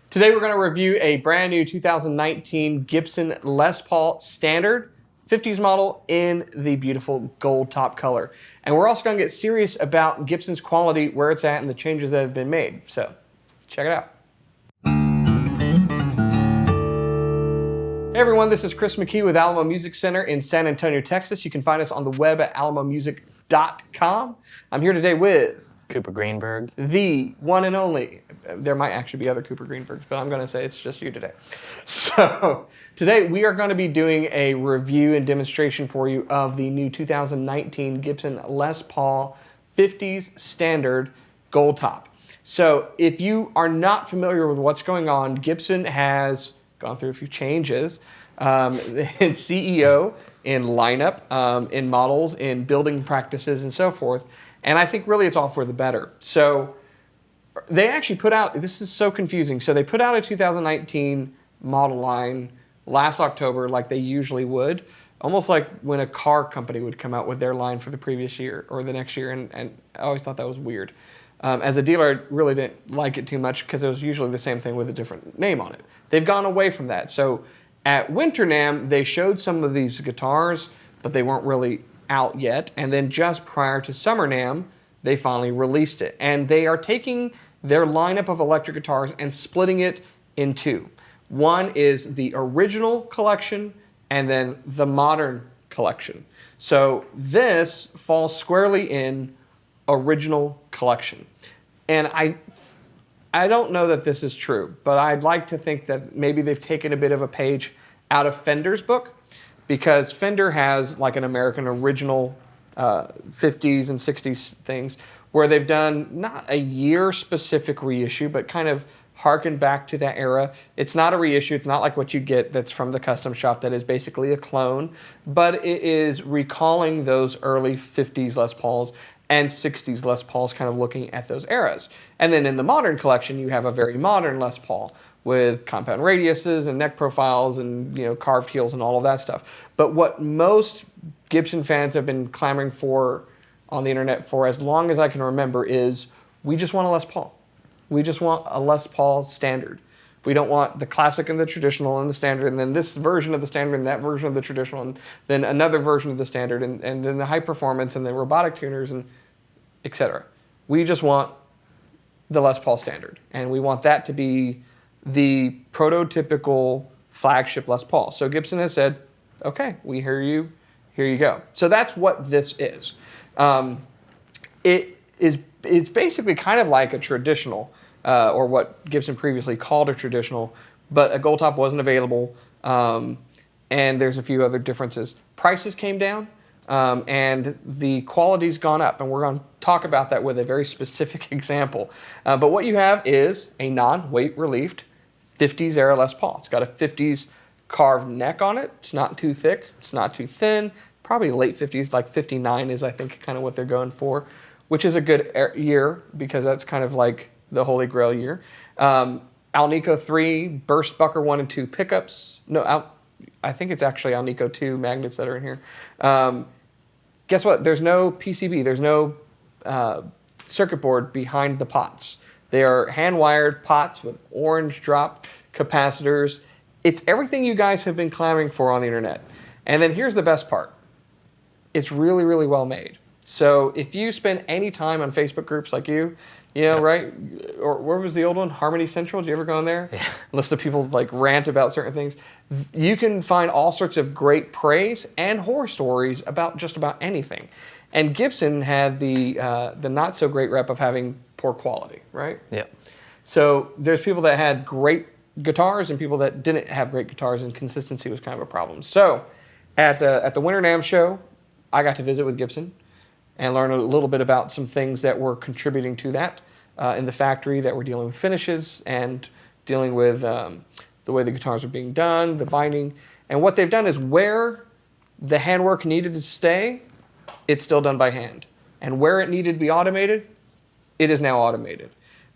Today we're going to review a brand new 2019 Gibson Les Paul Standard 50s model in the beautiful gold top color. And we're also going to get serious about Gibson's quality, where it's at, and the changes that have been made. So, check it out. Hey everyone, this is Chris McKee with Alamo Music Center in San Antonio, Texas. You can find us on the web at alamomusic.com. I'm here today with Cooper Greenberg. The one and only. There might actually be other Cooper Greenbergs, but I'm going to say it's just you today. So today we are going to be doing a review and demonstration for you of the new 2019 Gibson Les Paul 50s Standard Gold Top. So if you are not familiar with what's going on, Gibson has gone through a few changes in CEO, in lineup, in models, in building practices, and so forth. And I think really it's all for the better. So they actually put out, this is so confusing. So they put out a 2019 model line last October like they usually would, almost like when a car company would come out with their line for the previous year or the next year. And I always thought that was weird. As a dealer, I really didn't like it too much because it was usually the same thing with a different name on it. They've gone away from that. So at Winter NAMM, they showed some of these guitars, but they weren't really out yet. And then just prior to Summer NAMM, they finally released it. And they are taking their lineup of electric guitars and splitting it in two. One is the original collection and then the modern collection. So this falls squarely in original collection. And I don't know that this is true, but I'd like to think that maybe they've taken a bit of a page out of Fender's book, because Fender has like an American original 50s and 60s things where they've done not a year specific reissue, but kind of harken back to that era. It's not a reissue. It's not like what you get that's from the custom shop that is basically a clone, but it is recalling those early 50s Les Pauls and 60s Les Pauls, kind of looking at those eras. And then in the modern collection, you have a very modern Les Paul with compound radiuses and neck profiles and carved heels and all of that stuff. But what most Gibson fans have been clamoring for on the internet for as long as I can remember is, we just want a Les Paul. We just want a Les Paul Standard. We don't want the classic and the traditional and the standard, and then this version of the standard and that version of the traditional, and then another version of the standard, and then the high performance and the robotic tuners, and etc. We just want the Les Paul Standard, and we want that to be the prototypical flagship Les Paul. So Gibson has said, okay, we hear you, here you go. So that's what this is. It's basically kind of like a traditional, or what Gibson previously called a traditional, but a gold top wasn't available, and there's a few other differences. Prices came down, and the quality's gone up, and we're going to talk about that with a very specific example. But what you have is a non-weight relieved 50s era Les Paul. It's got a 50s carved neck on it. It's not too thick. It's not too thin. Probably late 50s, like 59 is, I think, kind of what they're going for, which is a good year because that's kind of like the Holy Grail year. Alnico 3, burstbucker 1 and 2 pickups. No, I think it's actually Alnico 2 magnets that are in here. Guess what? There's no PCB. There's no circuit board behind the pots. They are hand-wired pots with orange drop capacitors. It's everything you guys have been clamoring for on the internet. And then here's the best part. It's really, really well made. So if you spend any time on Facebook groups like right? Or where was the old one? Harmony Central? Did you ever go in there? Yeah. List of people like rant about certain things. You can find all sorts of great praise and horror stories about just about anything. And Gibson had the not so great rep of having poor quality, right? Yeah. So there's people that had great guitars and people that didn't have great guitars, and consistency was kind of a problem. So at the Winter NAMM show, I got to visit with Gibson and learn a little bit about some things that were contributing to that in the factory, that were dealing with finishes and dealing with the way the guitars were being done, the binding. And what they've done is, where the handwork needed to stay, it's still done by hand. And where it needed to be automated, it is now automated.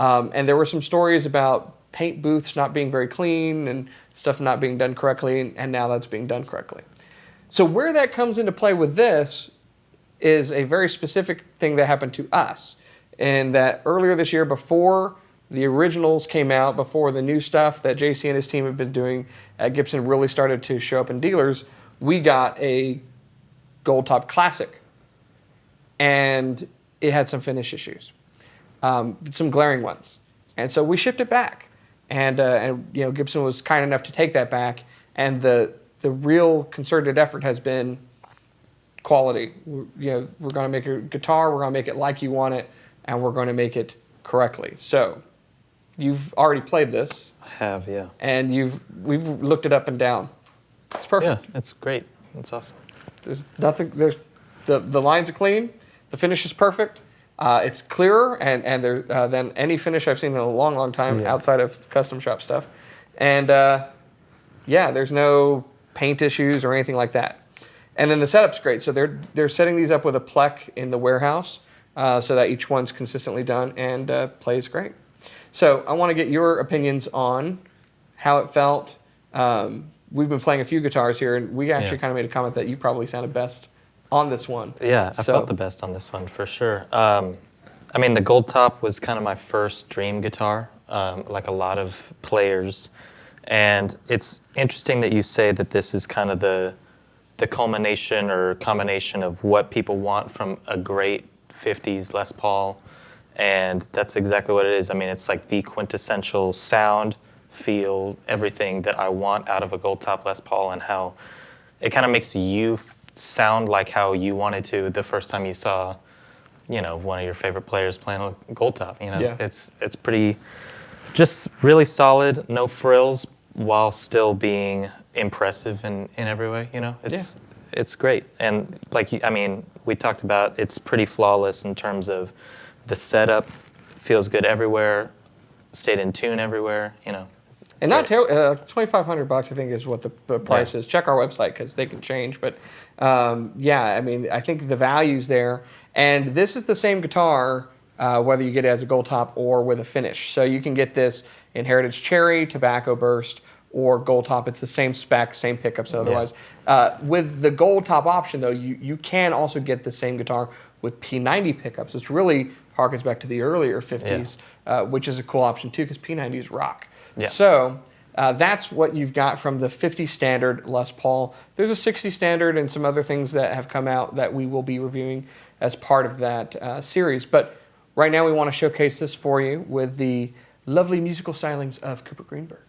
And there were some stories about paint booths not being very clean and stuff not being done correctly, and now that's being done correctly. So where that comes into play with this is a very specific thing that happened to us, and that earlier this year, before the originals came out before the new stuff that JC and his team have been doing at Gibson really started to show up in dealers, we got a Goldtop Classic. And it had some finish issues, some glaring ones. And so we shipped it back. And Gibson was kind enough to take that back. And the real concerted effort has been quality. We're going to make a guitar, we're going to make it like you want it, and we're going to make it correctly. So you've already played this. I have, yeah. And we've looked it up and down. It's perfect. Yeah, it's great. It's awesome. There's nothing. The lines are clean. The finish is perfect. It's clearer and than any finish I've seen in a long, long time outside of custom shop stuff. And there's no paint issues or anything like that. And then the setup's great. So they're setting these up with a plec in the warehouse so that each one's consistently done and plays great. So I want to get your opinions on how it felt. We've been playing a few guitars here, and we actually kind of made a comment that you probably sounded best on this one. Yeah, I felt the best on this one for sure. I mean, the Goldtop was kind of my first dream guitar, like a lot of players. And it's interesting that you say that this is kind of the culmination or combination of what people want from a great 50s Les Paul. And that's exactly what it is. I mean, it's like the quintessential sound, feel, everything that I want out of a Goldtop Les Paul, and how it kind of makes you sound like how you wanted to the first time you saw, one of your favorite players playing a Goldtop. It's pretty, just really solid, no frills, while still being impressive in every way. It's great. And we talked about it's pretty flawless in terms of the setup, feels good everywhere, stayed in tune everywhere. And not $2,500 I think is what the price is. Check our website because they can change. But I think the value's there. And this is the same guitar whether you get it as a Goldtop or with a finish. So you can get this in Heritage Cherry, Tobacco Burst, or Goldtop. It's the same spec, same pickups otherwise. With the Goldtop option though, you can also get the same guitar with P90 pickups, which really harkens back to the earlier 50s, which is a cool option too because P90s rock. Yeah. So that's what you've got from the 50 standard Les Paul. There's a 60 standard and some other things that have come out that we will be reviewing as part of that series. But right now we want to showcase this for you with the lovely musical stylings of Cooper Greenberg.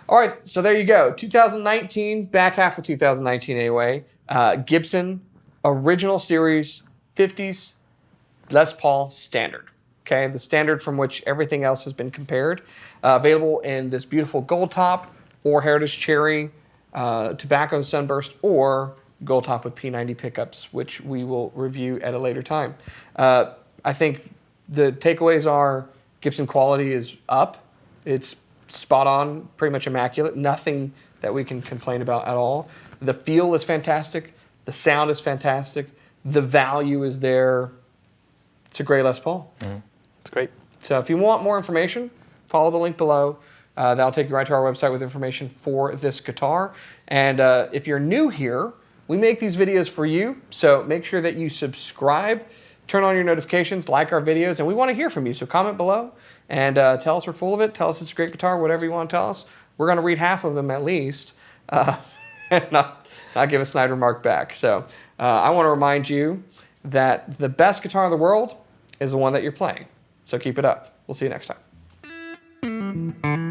All right, so there you go. 2019, back half of 2019 anyway. Gibson Original Series 50s Les Paul Standard. Okay, the standard from which everything else has been compared. Available in this beautiful gold top or heritage cherry, tobacco sunburst, or gold top with P90 pickups, which we will review at a later time. I think the takeaways are Gibson quality is up. It's spot on, pretty much immaculate. Nothing that we can complain about at all. The feel is fantastic. The sound is fantastic. The value is there. It's a great Les Paul. Mm-hmm. It's great. So if you want more information, follow the link below. That'll take you right to our website with information for this guitar. And if you're new here, we make these videos for you. So make sure that you subscribe, turn on your notifications, like our videos, and we want to hear from you. So comment below and tell us we're full of it. Tell us it's a great guitar, whatever you want to tell us. We're going to read half of them at least and not give a snide remark back. So I want to remind you that the best guitar in the world is the one that you're playing. So keep it up. We'll see you next time.